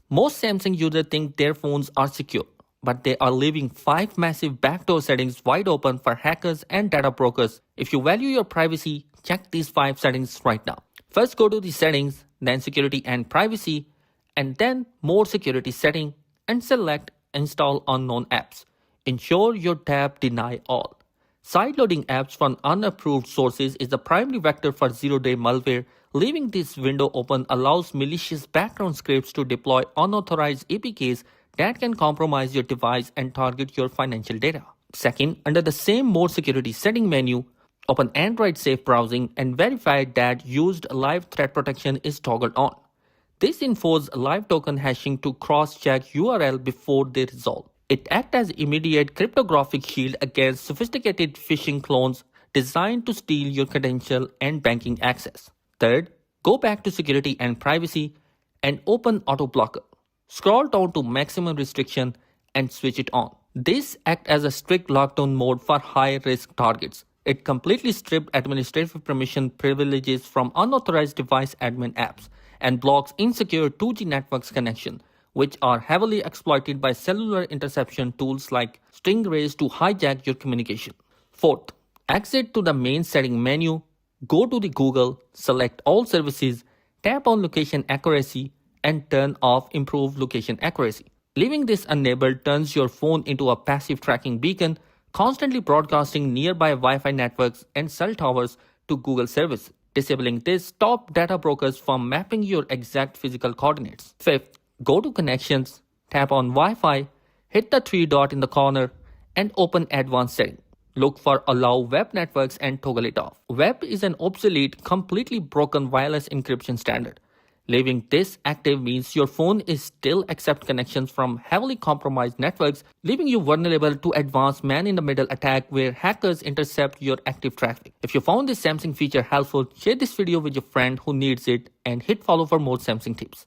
Most Samsung users think their phones are secure, but they are leaving 5 massive backdoor settings wide open for hackers and data brokers. If you value your privacy, check these 5 settings right now. First, go to the settings, then security and privacy, and then more security setting, and select install unknown apps. Ensure your tab deny all. Sideloading apps from unapproved sources is the primary vector for zero-day malware. Leaving this window open allows malicious background scripts to deploy unauthorized APKs that can compromise your device and target your financial data. Second, under the same More Security setting menu, open Android Safe browsing and verify that used live threat protection is toggled on. This enforces live token hashing to cross-check URL before they resolve. It acts as immediate cryptographic shield against sophisticated phishing clones designed to steal your credential and banking access. Third, go back to security and privacy and open auto blocker. Scroll down to maximum restriction and switch it on. This acts as a strict lockdown mode for high-risk targets. It completely strips administrative permission privileges from unauthorized device admin apps and blocks insecure 2G networks connection, which are heavily exploited by cellular interception tools like Stingrays to hijack your communication. Fourth, exit to the main setting menu, go to the Google, select all services, tap on location accuracy, and turn off improve location accuracy. Leaving this enabled turns your phone into a passive tracking beacon, constantly broadcasting nearby Wi-Fi networks and cell towers to Google services. Disabling this stops data brokers from mapping your exact physical coordinates. Fifth, go to Connections, tap on Wi-Fi, hit the 3 dot in the corner, and open Advanced Setting. Look for Allow Web Networks and toggle it off. Web is an obsolete, completely broken wireless encryption standard. Leaving this active means your phone is still accept connections from heavily compromised networks, leaving you vulnerable to advanced man-in-the-middle attack where hackers intercept your active traffic. If you found this Samsung feature helpful, share this video with your friend who needs it and hit follow for more Samsung tips.